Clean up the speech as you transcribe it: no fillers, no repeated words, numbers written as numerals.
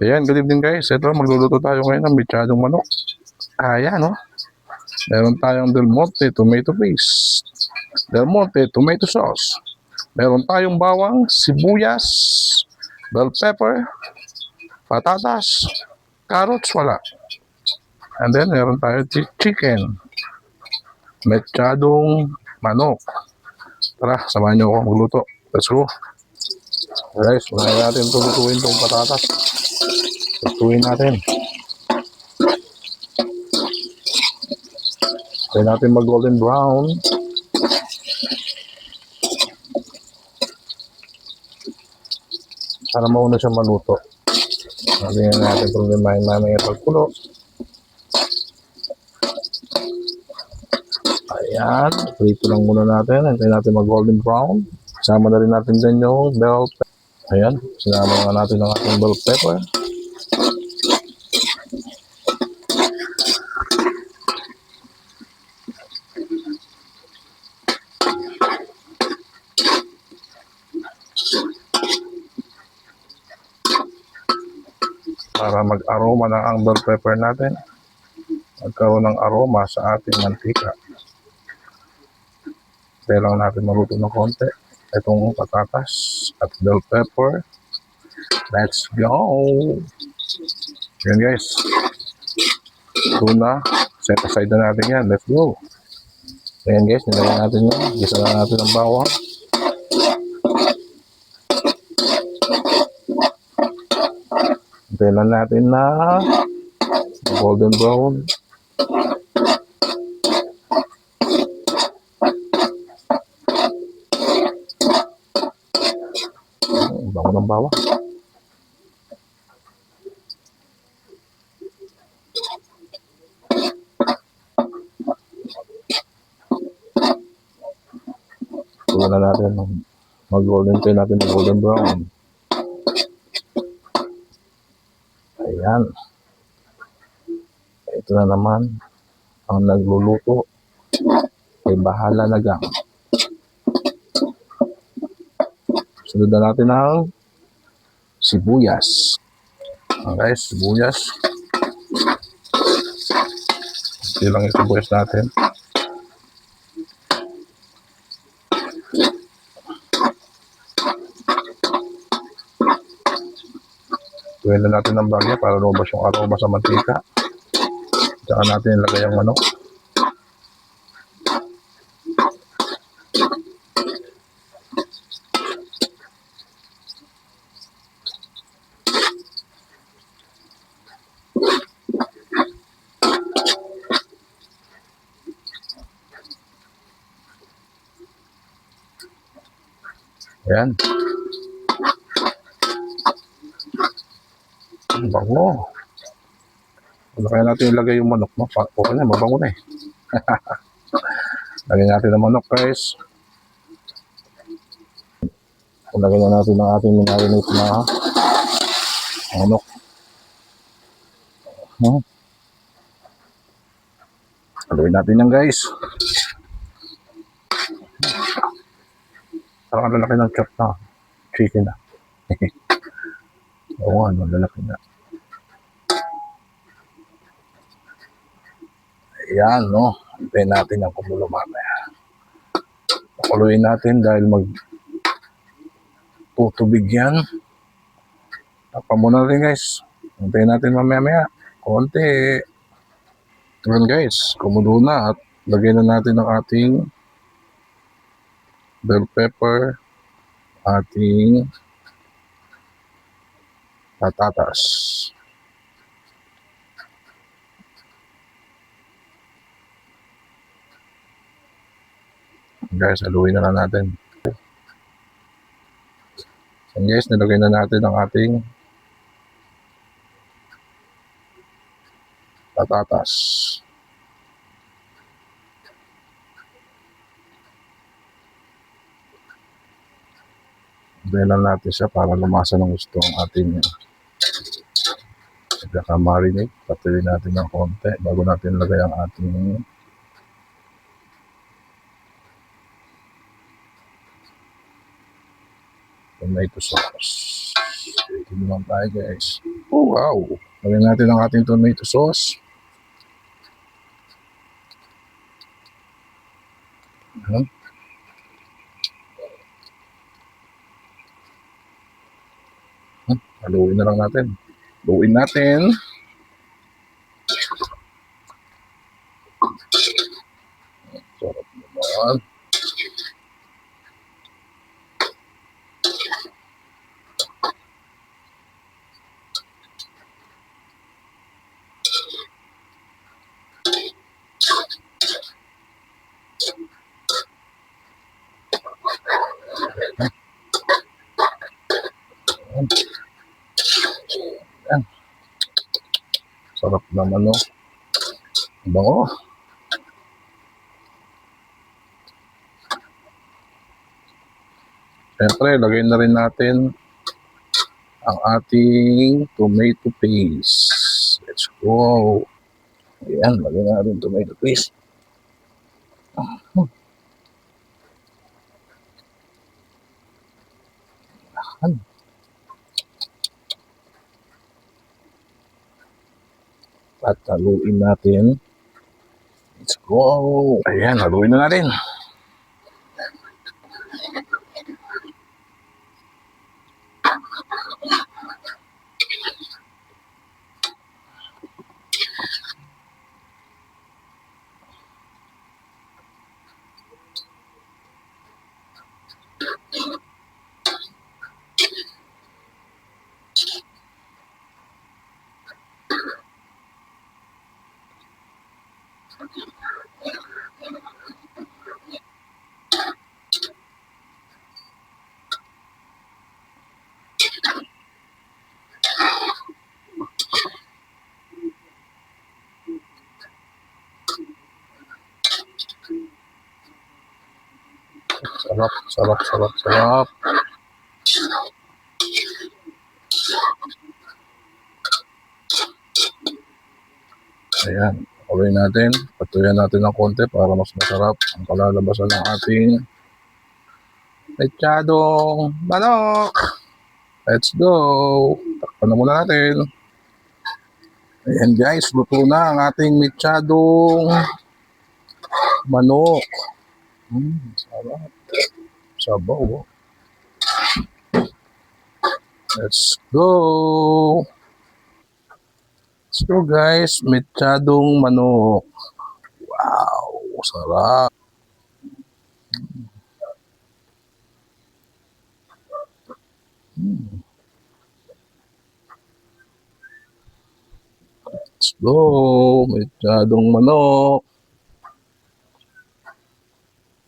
Ayan, good evening guys. Ito, magluluto tayo ngayon ng mechadong manok. Ayan, no? Meron tayong Del Monte tomato paste, Del Monte tomato sauce. Meron tayong bawang, sibuyas, bell pepper, patatas, carrots wala. And then, meron tayong chicken, mechadong manok. Tara, samahan nyo ako magluto. Let's go. Guys, unahin natin lutuin itong patatas. Lutuin natin. Try natin mag golden brown. Para mauna siya maluto. Sabihin natin problemahin namin yung pagkulo. Ayan, prito lang muna natin. Antayin natin mag golden brown. Sama na rin natin din yung bell pepper. Ayan, sinama na natin ang ating bell pepper. Para mag-aroma na ang bell pepper natin. Magkaroon ng aroma sa ating mantika. Kaya lang natin maluto ng konti. Itong patatas at bell pepper. Let's go! Yan guys. Ito na. Set aside na natin yan. Let's go! Ayan guys, nilagay natin yan. Gisa na natin ang bawang. Hintayin lang natin na golden brown. Bango ng bawang. Tuloy na natin. Mag-golden tayo natin ng golden brown. Ayan. Ito na naman ang nagluluto. Ay bahala na gang. Sunod na natin ang sibuyas. Okay, sibuyas. Ito lang yung sibuyas natin. Tuwin na natin ng bagya para lumabas yung aroma sa mantika. Tsaka natin ilagay ang manok. Ayan. Ang bango. Kung kaya natin ilagay yung manok, no? Okay na, mabango na eh. Lagyan natin ang manok guys. Lagyan na natin ang ating minarinate na manok. Haluin natin yan guys. Parang lalaki ng chop na chicken na. Oo nga, lalaki na. Ayan, no? Hintayin natin ang kumulo mamaya. Pakuluin natin dahil tutubig yan. Tapos muna rin guys. Hintayin natin mamaya. Konti. Ayan guys, kumulo na at lagyan na natin ang ating bell pepper, ating patatas. Guys, haluin na lang natin. And guys, nilagay na natin ang ating patatas. Hintayin lang natin siya para lumasa ng gusto ang ating pagkakamarinate. Patuloy natin ng konti bago natin lagay ang ating tomato sauce. Ito naman tayo guys. Oh wow. Lagyan natin ang ating tomato sauce. Ayan. Haluin na lang natin. Haluin natin. Sarap naman. Ayan. Sarap naman no. Bango. Siyempre, lagay na rin natin ang ating tomato paste. Let's go. Ayan, lagay na rin tomato paste. Ayan. At haluin natin. Let's go. Ayan, haluin na natin. Sarap, sarap, sarap, sarap. Ayan, haluin natin. Patuyan natin ng konti para mas masarap ang kalalabasan ng ating mechadong manok. Let's go. Takpan na muna natin. Ayan guys, luto na ang ating mechadong manok. Sarap. Sabaw. Oh. Let's go. Let's go guys, mechadong manok. Wow, sarap. Let's go, mechadong manok.